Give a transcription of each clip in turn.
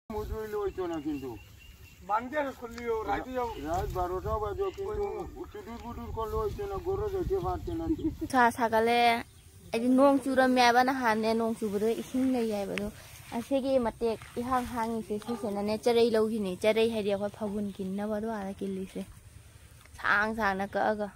Sagale ai nong chura me ba na han ne nong chu bure ising nei yai ba do asege matek ihang hangi se se na ne charei lo hi ni charei hai dia khoi phawun kin na ba do ala kin li se sang sang na ka ga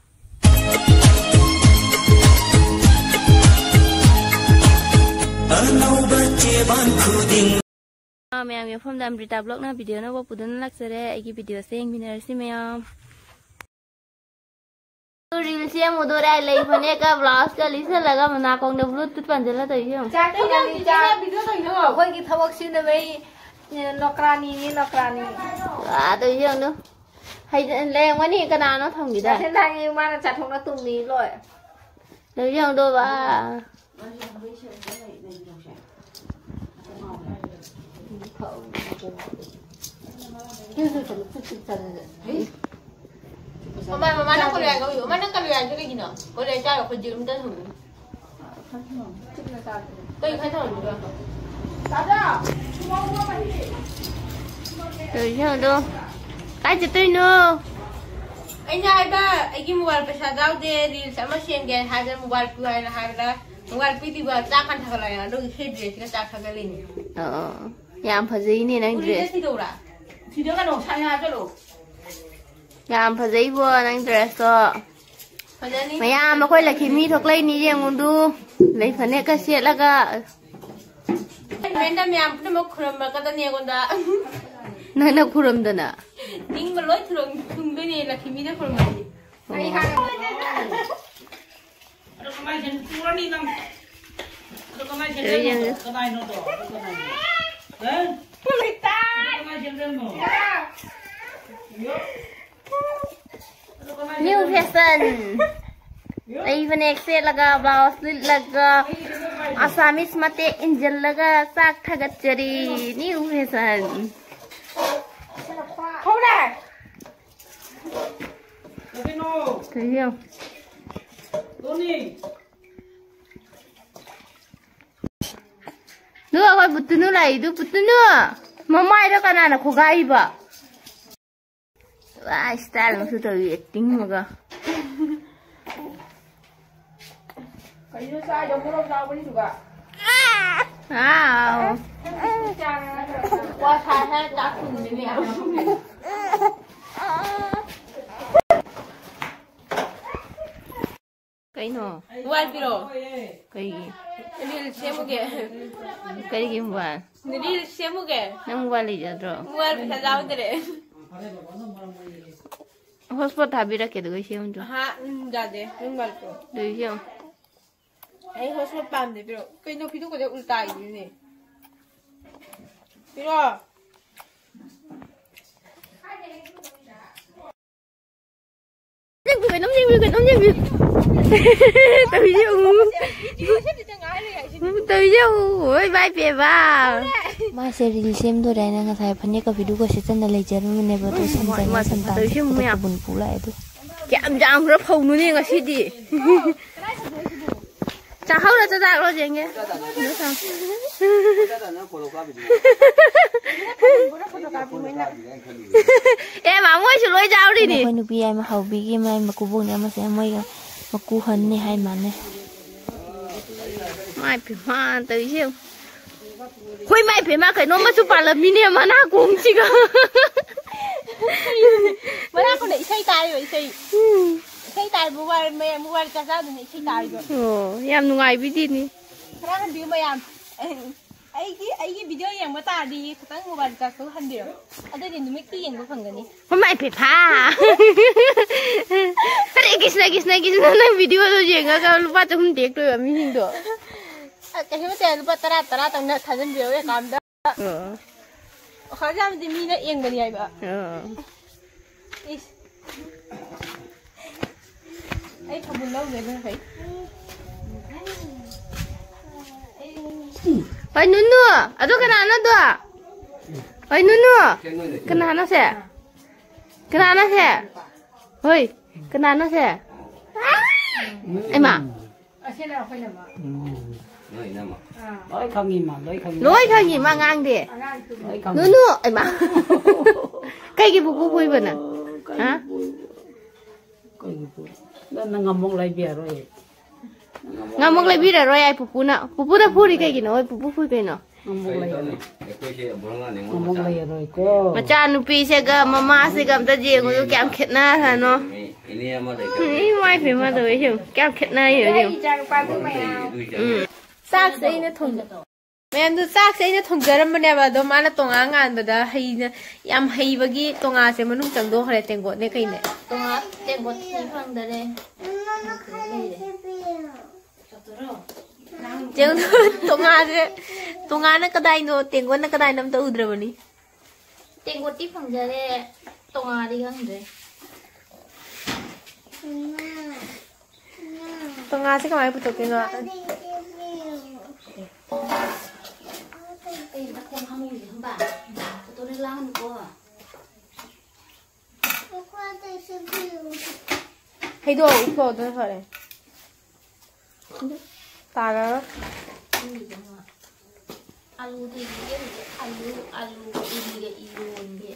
mẹ mình phong đam rita blog na video na ba pudan lak sere ai ki video seng biner si mẹ reel से मुदोरा ले फने का blouse का लिसे लगा मना Kong दे Bluetooth Panjala तो ये चा video तो इनो कोई की थबक सिन में नौकरानी ni नौकरानी आ तो ये no hay lên quá đi cái nào nó thông gì đây thế này nhưng mà chặt không nó tung đi rồi được chưa đôi ba Mama nó có lừa cái gì? Mama nó có lừa cho cái gì nữa? Có lừa cho làคนยืมได้ถูกก็อีกขั้นตอนนึงด้วยเดี๋ยวดูใกล้จะตื่นเนอะไอ้นายบ้าไอ้กี่โมบายไปชาร์จเอาเดรีลสามารถเชื่อมกันหาจากโมบายคุยนะหาจากโมบายพีทีบ้าจากกันทั้งหลายนะดูเห็นเดรสก็จากทั้งกันเลยยามพอดีนี่นะเดรสที่ดูละที่เดียวกันหนูใช้งานก็รู้ยามพอดีบัวนั่งเดรสก็ไม่ยามมาคุยเลยคิมีทุกเลยนี่ยังดูเลยฝันเนี่ยก็เสียแล้วก็เป็นแต่ยามพูดมาคุยมาก็ตอนนี้คนด่านั่นนักคุยมันด่านิ่งมาเลยถึงด้วยนี่เลยคิมีได้คุยมาไอ้ห่าเราก็ไม่เห็นตัวนี่นั่งเราก็ไม่เห็นเรื่องก็ได้โน้ตก็ได้เฮ้ยไม่ตายไม่เห็นเรื่องหนู New fashion. Even exit laga blouse laga Assamese mate angel laga sak thagat chari new fashion. Không này. Thấy không? Nữa coi bút nữa này, bút nữa. Mà mai đó cái nào là khô gai vậy? Wah, style maksud tu acting moga. Kayu saya jom belum tahu ni juga. Wow. Wah, saya takut ni ya. Cái nào? Buat piro? Cái gì? Ini siapa ke? Cái gì buat? Ini siapa ke? Nang buat lagi jadro. Buat bisa jauh deh. Hotspot habis dah kita gaya siapa tu? Ha, enggak deh, enggak tu. Dari siapa? Ini hotspot pam deh, pero kau video kau dah ultai ni. Pero. Nông dân. Từ dâu, ôi bay về vào. Mai sẽ đi xem thôi đấy nè, thầy phần cái video của sẽ là lấy chân mình này vào tôi xem tôi buồn cũ lại thôi. Chạm rất hồng luôn nè, cái gì? Chả hậu là cho rồi gì nghe? Em mà mới lôi dao đi nè. Mình bị em mà hậu bị game mà cô buồn em mà sẽ mới mà cô hấn này hay mà này. Mai phải hoa tới siêu. Khôi mai phải mà cái nó mà chụp ảnh là mini mà na cũng chỉ có. Mà na con để xây tay rồi xây tay mobile cho sao để xây tay rồi. Em nu ngày biết đi. Ra hành điều mà em. Cái video yang mà ta đi tăng mobile cho số hành điều. Ở đây thì nó mới tiền của phần cái này. Khôi mai phải pha. Cái kisna na video rồi gì ngã lupa cho không tiếc rồi mình hình được. Cái gì mà chơi lupa tara tang na thay video cái cảm đó. Khó ra thì mình lại yên bên này vậy. Ấy không buồn lâu rồi mới phải. Ôi nunu, ở đâu cái nào nó đó? Ôi nunu, cái nào nó sẽ? Ôi, cái nào nó sẽ? Em à? nói không nhìn mà nói không nhìn mà ngang đi nữa ấy mà cái bụng vui vậy nè hả nó ngầm mông lại bia rồi ngầm mông lại bia rồi ai pupu nào pupu đã puri cái gì nói pupu puri cái nào ngầm mông lại rồi cô mà cha nupi sẽ gặp mama sẽ gặp ta gì cũng kém khét na hả nó ini mai phải mà rồi hiểu kém khét na hiểu hiểu xác sẽ nó thùng mẹ tôi xác sẽ nó thùng giờ làm bên mà đó mà nó tung ăn ăn đó hay yam hay bagi tung ăn sẽ mà nung chẳng đâu hay tên gọi này cái này tung ăn tên gọi gì phăng đó đây chẳng tung ăn nó cái đây nó tên gọi nó cái đây nằm đâu udra bani tên gọi tí phăng giờ đây tung ăn đi không đấy tung ăn sẽ cái máy bút cái nó nó không không gì không bà tôi đi làm cô à hay đồ úp vào tôi phải ta đó alu thì alu ini ini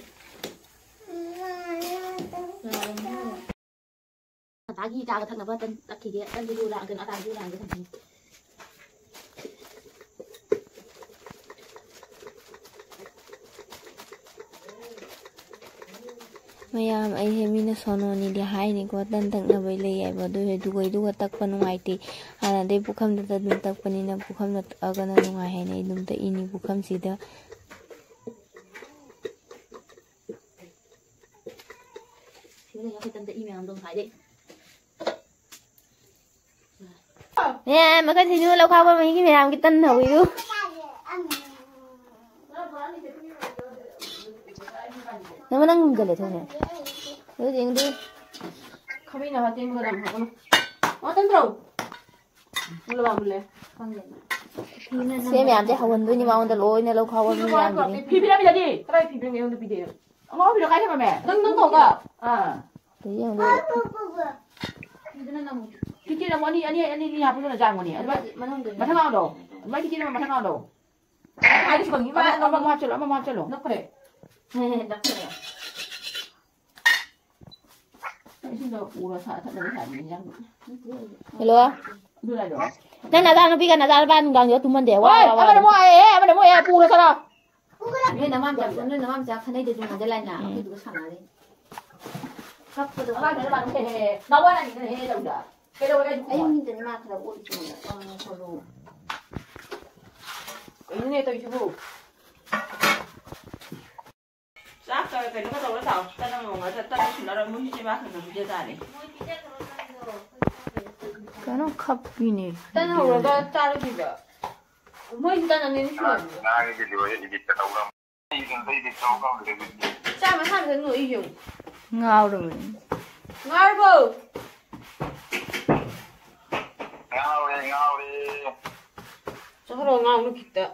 ta ghi ra cái thằng nào tên đặt kia tên đi đu ra cái nó ta đu ra cái thằng Mayam ai hemina sono ni dia hai ni ko tan tak na bai le ai ba du he du goi du tak pa nungai ti ana de bukham da dum tak pani na bukham na agana nungai hai nei dum ta ini bukham si da nè mà cái thì như lâu không mấy cái mày làm cái tân hậu ý luôn nó mới đang gần để thôi nè đứa tiền đi không biết nào tiền vừa làm hả con nó tên rồi nó làm gì xe mẹ làm cho hậu tôi nhưng mà ông ta lôi nè lâu không mình làm gì phi phi làm gì cái này phi phi nghe phi đi ông nói phi được cái thế mà mẹ nâng cổ cả thế nhưng mà cái kia là món anh đi học cái là dài món này mà thằng nào đâu mấy cái kia mà thằng nào đâu ai đi bằng cái nó mà chơi lỗ nó kệ đặc biệt hello nên là ra nó biết là ra ban gang nhớ tụi mình để qua mà để mua ai bù là sao đâu nên nó mang chả khăn đây để dùng để lại nào thì được sẵn rồi khắp cái đó cái bạn cái hè đâu có là những cái hè đâu đó cái đâu cái ấy mình tính mà thật là ổn chung là con solo cái này tôi chưa bù rác rồi cái nó có đâu nó sao ta đang ngồi ta đang nó muốn chơi bác thì chơi ra này cái nó khập gì nè tên hầu là cái cha nó gì vậy mới ta là nên chuyện cha mà tham cái người dùng ngao rồi ngao bự ngao đi cho nó ngao nó kịch đấy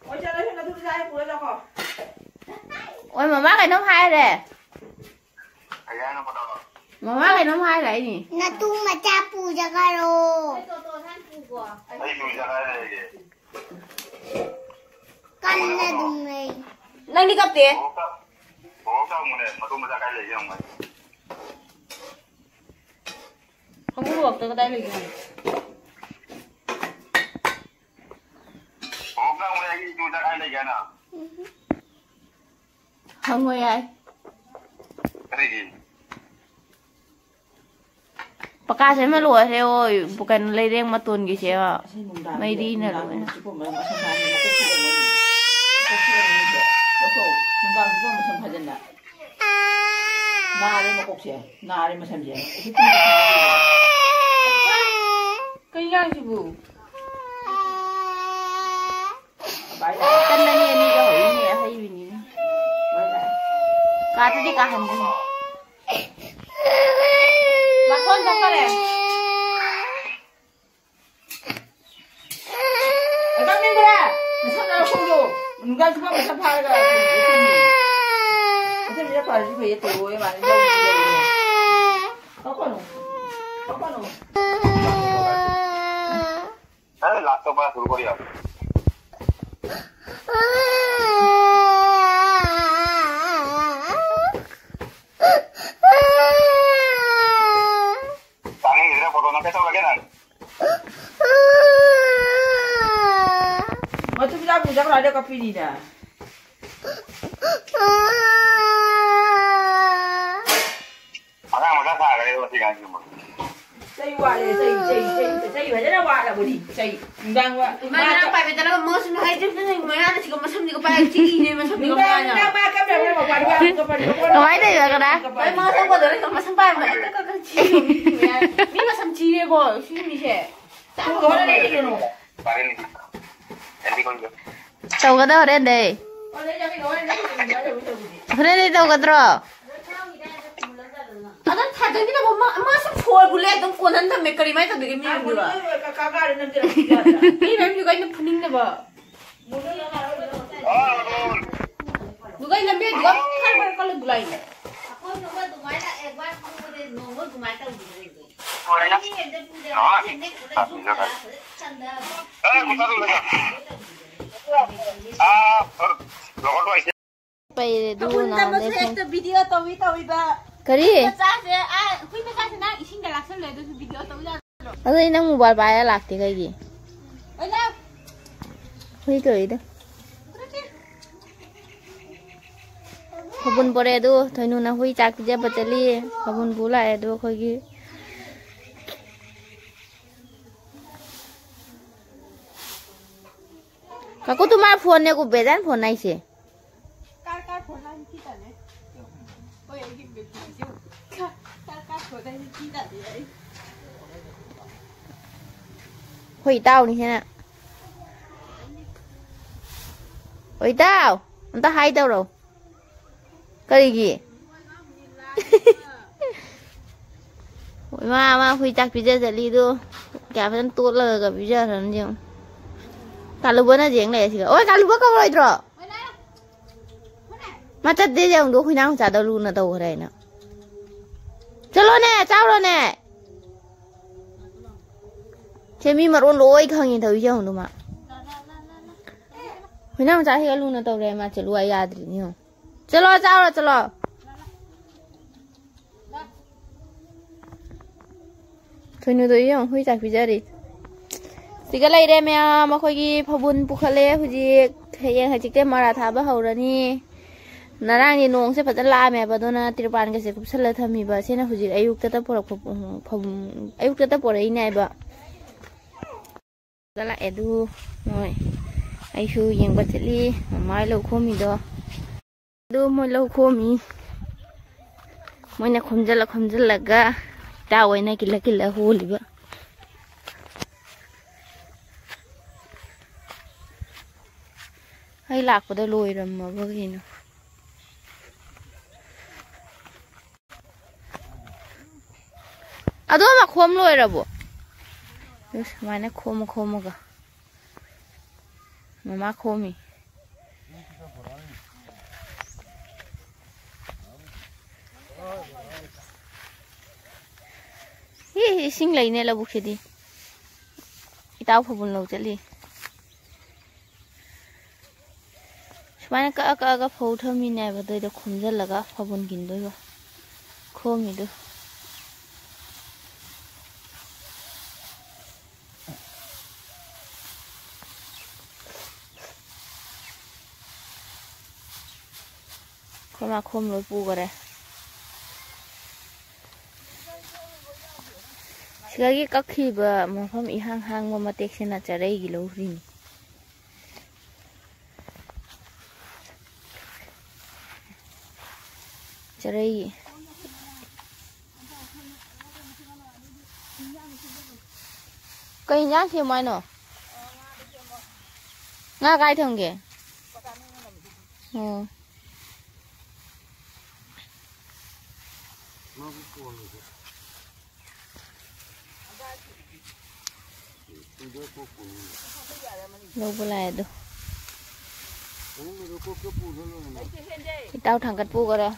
ôi cha nó tôi ra bữa ra khỏi ôi mà má cái nấu hai rồi mà má cái nấu hai lại nhỉ na tu mà cha pu ra cái rồi con là đúng này đang đi cặp tiền không có luộc từ đây mình không ngồi ai Pagka saya maluwa saya oi bukan ledeng matun gitu ya may di na lo kaya si bu kan na niya ni kahoy niya hay ini kata di kahan din makon ka pare Ang din dira. Nasa na ko yo. Ngal ko ba sa para. Kasi niya para si Kuya to, eh, man. Ako no. अरे last तो मैं शुरू करिए ताने इधर photo ना कैसा लगे ना मत बिला पूजा करा दे कॉफी दी ना अगर मजा खा रहे हो ठीक है Say what? Say vậy đó qua là bữa đi. Say đang qua. Mà nó phải về tao mua xong hay chứ nó mới ăn thì có mà xong thì có phải chi này mà xong thì có phải nào. Đang ba cái này mà qua đi qua. Không ai đây rồi đó. Phải mua xong qua rồi mà xong phải mà có chi. Mình mà xong chi này bộ suy nghĩ thế. Không có đây thì được. पानी नहीं जल्दी कौन गया Tàu cái đó đến đây. Hôm nay tàu cái đó. 아, 난 다정이나 뭐 마스 폴 불래 동 고난 담에 거리 많이 담에 미 누가. 이 멤버가 있는 분인데 봐. 누가 있는 매 누가 칼발 걸로 누가 있네. Bây giờ đu nào để video tôi ba. cái gì? 짜세 아 후이나 짜세 나 이신가 락설 내도 비디오 또 자. Ở đây nó mobile bài lạc thì cái gì? 얼라. Huy cười đó. Habun bore do thôi nu na huy chak je bachali habun bula do khoi gi. Kaku तुम्हारा phone ने को बेजान phone नहीं से car phone ला की ताने ओए ये बेटी कार फोन ला की ताने Huy tao đi thế nè Huy tao anh ta hay tao rồi cái gì Huy mà Huy chắc bây giờ sẽ đi đâu cả phần tốt là cả bây giờ rồi chứ cả lúc bữa nó diễn này thì ôi cả lúc bữa không rồi rồi mà chắc đi giờ đúng Huy nào chả đâu luôn là tàu cái này nè chalo nè chào rồi nè thế mi mà ôn lối không nhìn thấy chưa đúng mà Huy nào chả hiểu luôn là tàu này mà chỉ lùi ra thì nhiều chalo chào rồi chalo thôi nữa tôi không Huy chắc bây giờ đi thì cái này đây mà khôi cái phun bukhale hồi gì hay hay chỉ cái mà thả bao hậu rồi nè nãy đang đi nông sẽ phải la mẹ bà tôi na tiêu bàn cái gì cũng sẽ lấy tham mi bà xem là hồi gì ai cũng tới bỏ phồng ai cũng tới bỏ đấy này bà cái lại đu rồi ai chú yên bật đi mai lâu khô mi đó đu mai lâu khô mi mai này không dám là ga tao ấy này kila hole vậy hay lạc vào đây lùi rồi mà cái gì nữa à đó mà khom lùi rồi bộ mai nó khom cả mà má khom mi hi sinh lấy này là buộc gì đi tao phải buồn lâu chứ đi Bạn cái phô thơm như này và tôi được khum rất là cái phô bún kín đôi rồi khô gì được khô mà khum lối pu cái này cái các khi mà phong ý hang mà tết xin là chả đây gì lâu gì Trời cây nhát thì mai nọ nga gai thường kìa đâu có lại đâu tao thằng cắt pu rồi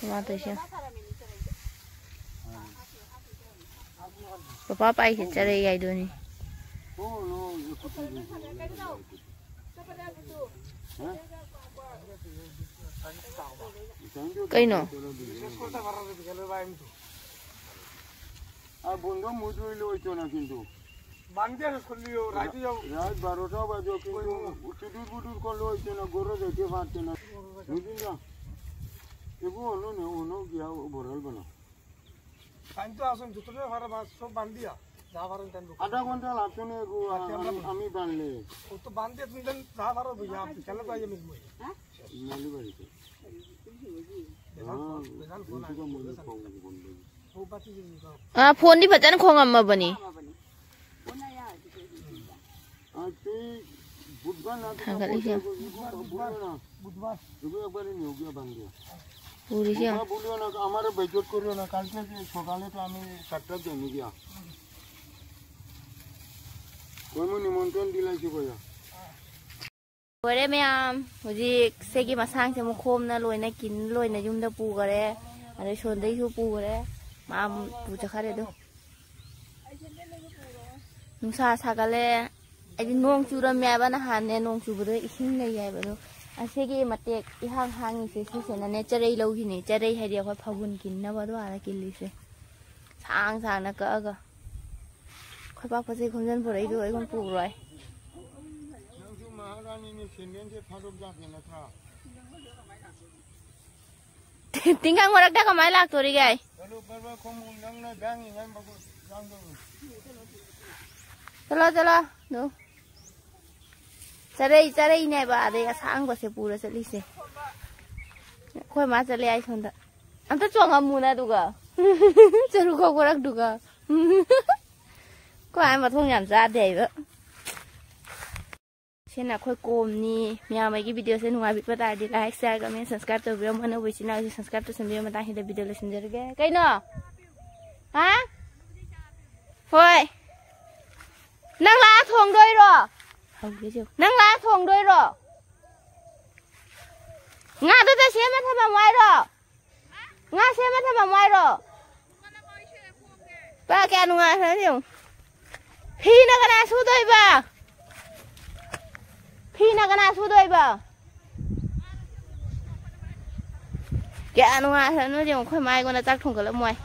Mà tôi xem ป้าไปเห็นจะได้ใหญ่ด้วยนี่ก็อินอ่ะবন্ধু Muizzu হইলে হইতো না কিন্তু বান্ধে খুললিও রাত 12টা বাজে কিন্তু উটুদুর বুদুর করলে হইতো না গরু যেতে পারছে না বুঝলি না এগো হলো না ওনো গিয়া বড়ল বানা কাইতো আসুন যতটা ভাড়া বাস সব বান্ধিয়া যা ভাড়া দেন আধা ঘন্টা লাগছে না এগো আমি বানলে ও তো বান্ধে তুমি দেন যা ভাড়া বুঝা আপনি চলে তো আইয়ে মিলমই হ্যাঁ মালি বাড়িতে फोन दी फजन खोंग अम्मा बनी पूरी से बोलियो ना हमारे बेइज्जत करियो ना कल से सकाले तो আমি 7টা জমি গিয়া কোন নিমন্ত্রণ দিলাইছি কইয়া Bữa mẹ hồi gì xe kia mà sang cho một hôm na lôi na kín lôi na dùng đập bù cái đấy, ở đây xuân đây thu bù cái đấy, mà bù cho khác đấy đâu. Nung sa cái đấy, ai đi nông chú ra mẹ bán hàng này nông chú bữa đấy xin này vậy bữa đó, anh xe kia mà tiệc đi hàng như thế xe này chơi đây lâu thì này chơi đây hay điều phải phao bún kín na bao đó là kín lì xe, sang na cỡ cơ, khỏi bao cái gì không dân bữa đấy rồi không bù rồi. Tính khang ngồi đặt cái máy lạc rồi đi gầy. Chalo, đúng. Ra đây này bà đây sáng có sẽ bù ra sẽ đi xe. Khôi má sẽ lấy xong đó. Anh ta chọn ngầm mù na đủ cả. Chalo không có đặt đủ cả. Có ai mà không nhận ra để vậy. Xin là khôi cồm ni, mẹ mấy cái video sẽ ngoài bị bắt tay đi like, share, comment, subscribe cho video mà nếu quý nào thì subscribe cho video mà ta hiện video là xin cái cái nào, hả? Thôi, nâng lá thùng đôi rồi, không biết chưa? Nâng lá thùng đôi rồi, ngã tôi ta xem mất thằng ngoài rồi, ngã xem mất thằng ngoài rồi, ba cái anh ngoài thấy không? Khi nó cái nào xuống tôi bà. Khi nào cái nào xuống đây bà kệ nó ngoài thôi nó chỉ một khoai mai con đã chắc thùng cả lớp ngoài